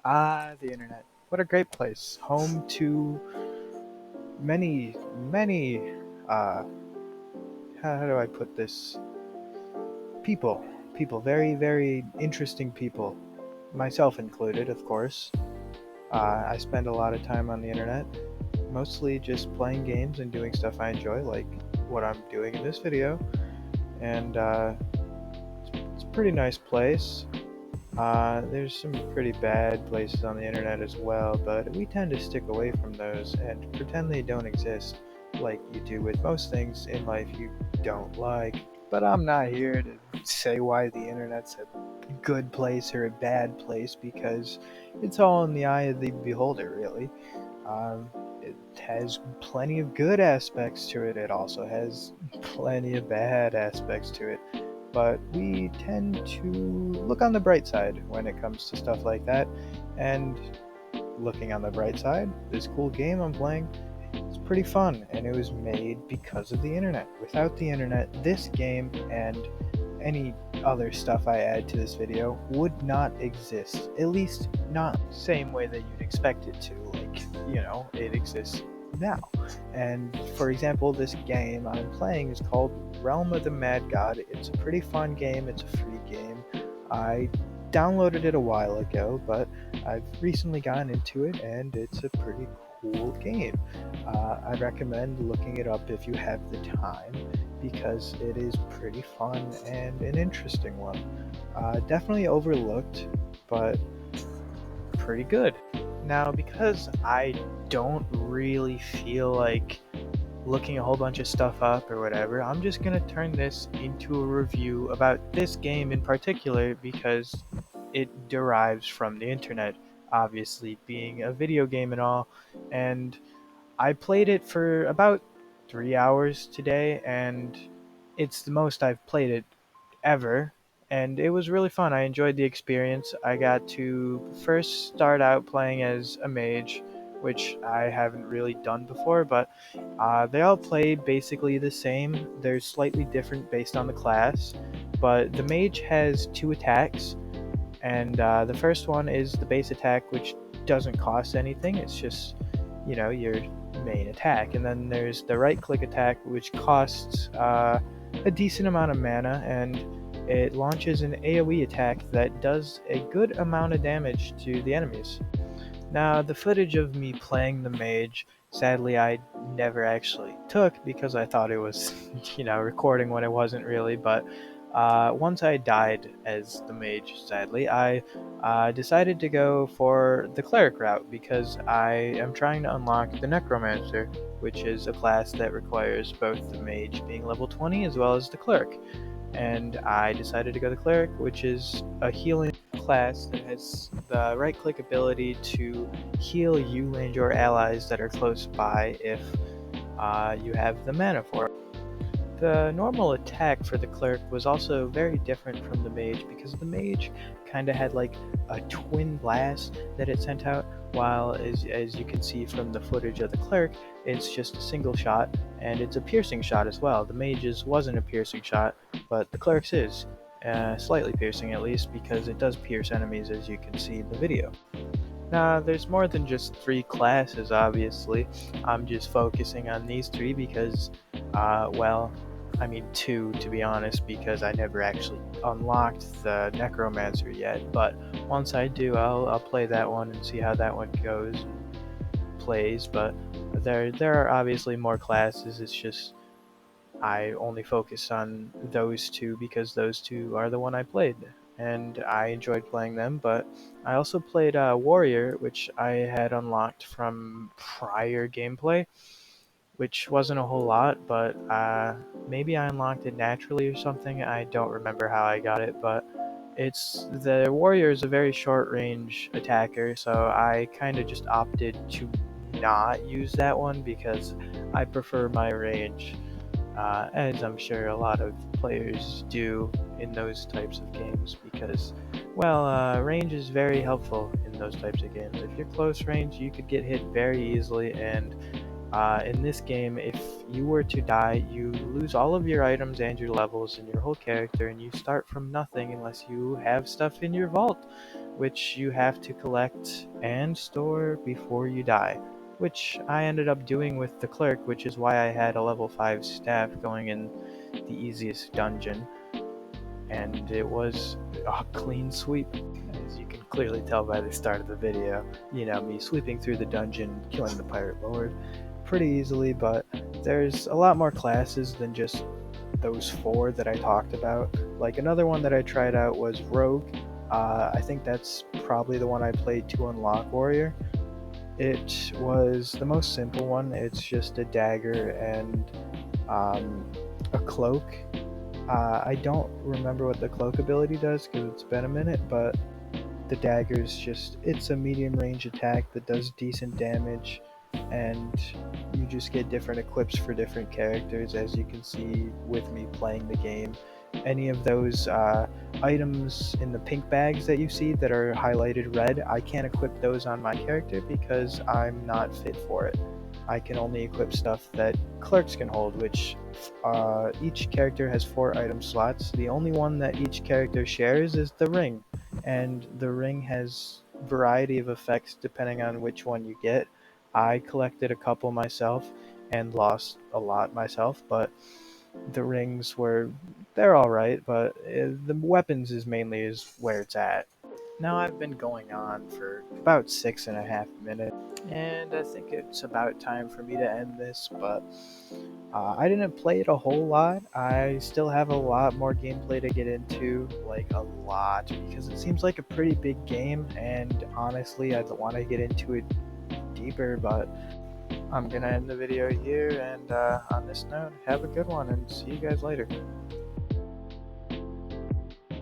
Ah, the internet. What a great place. Home to many, uh, how do I put this? People. People. Very interesting people. Myself included, of course. I spend a lot of time on the internet, mostly just playing games and doing stuff I enjoy, like what I'm doing in this video. And it's a pretty nice place. There's some pretty bad places on the internet as well, but we tend to stick away from those and pretend they don't exist, like you do with most things in life you don't like. But I'm not here to say why the internet's a good place or a bad place, because it's all in the eye of the beholder, really. It has plenty of good aspects to it, it also has plenty of bad aspects to it, but we tend to look on the bright side when it comes to stuff like that. And looking on the bright side, this cool game I'm playing is pretty fun, and it was made because of the internet. Without the internet, this game and any other stuff I add to this video would not exist. At least not the same way that you'd expect it to, like, it exists now. And for example, this game I'm playing is called Realm of the Mad God. It's a pretty fun game, it's a free game. I downloaded it a while ago, but I've recently gotten into it, and it's a pretty cool game. I recommend looking it up if you have the time, because it is pretty fun and an interesting one. Definitely overlooked, but pretty good. Now, because I don't really feel like looking a whole bunch of stuff up or whatever, I'm just gonna turn this into a review about this game in particular because it derives from the internet, obviously being a video game and all. And I played it for about 3 hours today, and it's the most I've played it ever, and it was really fun. I enjoyed the experience. I got to first start out playing as a mage, which I haven't really done before, but they all play basically the same. They're slightly different based on the class, but the mage has two attacks, and the first one is the base attack, which doesn't cost anything. It's just, your main attack. And then there's the right click attack, which costs a decent amount of mana, and it launches an AoE attack that does a good amount of damage to the enemies. Now, the footage of me playing the mage, sadly I never actually took because I thought it was, recording when it wasn't really, but once I died as the mage, sadly, I decided to go for the cleric route because I am trying to unlock the necromancer, which is a class that requires both the mage being level 20 as well as the cleric. And I decided to go the cleric, which is a healing class that has the right click ability to heal you and your allies that are close by if you have the mana for it. The normal attack for the cleric was also very different from the mage because the mage kind of had like a twin blast that it sent out, while as you can see from the footage of the cleric, it's just a single shot, and it's a piercing shot as well. The mage's wasn't a piercing shot, but the cleric's is. Slightly piercing at least, because it does pierce enemies, as you can see in the video. Now, there's more than just three classes, obviously. I'm just focusing on these three because, well, I mean two, to be honest, because I never actually unlocked the Necromancer yet. But once I do, I'll play that one and see how that one goes and plays. But there are obviously more classes. It's just I only focus on those two because those two are the one I played, and I enjoyed playing them. But I also played Warrior, which I had unlocked from prior gameplay, which wasn't a whole lot, but maybe I unlocked it naturally or something. I don't remember how I got it, but the Warrior is a very short range attacker, so I kind of just opted to not use that one because I prefer my range, as I'm sure a lot of players do in those types of games, because, well, range is very helpful in those types of games. If you're close range, you could get hit very easily, and in this game, if you were to die, you lose all of your items and your levels and your whole character, and you start from nothing unless you have stuff in your vault, which you have to collect and store before you die, which I ended up doing with the clerk, which is why I had a level 5 staff going in the easiest dungeon, and it was a clean sweep. As you can clearly tell by the start of the video, me sweeping through the dungeon, killing the pirate lord pretty easily, but there's a lot more classes than just those 4 that I talked about. Like, another one that I tried out was Rogue. I think that's probably the one I played to unlock Warrior. It was the most simple one. It's just a dagger and a cloak. I don't remember what the cloak ability does because it's been a minute, but the dagger's it's a medium range attack that does decent damage, and you just get different equips for different characters, as you can see with me playing the game. Any of those items in the pink bags that you see that are highlighted red, I can't equip those on my character because I'm not fit for it. I can only equip stuff that clerks can hold, which each character has 4 item slots. The only one that each character shares is the ring, and the ring has variety of effects depending on which one you get. I collected a couple myself and lost a lot myself, but the rings they're alright, but the weapons is where it's at. Now I've been going on for about 6.5 minutes, and I think it's about time for me to end this, but I didn't play it a whole lot. I still have a lot more gameplay to get into, like a lot, because it seems like a pretty big game, and honestly I'd want to get into it deeper, but I'm gonna end the video here, and on this note, have a good one, and see you guys later.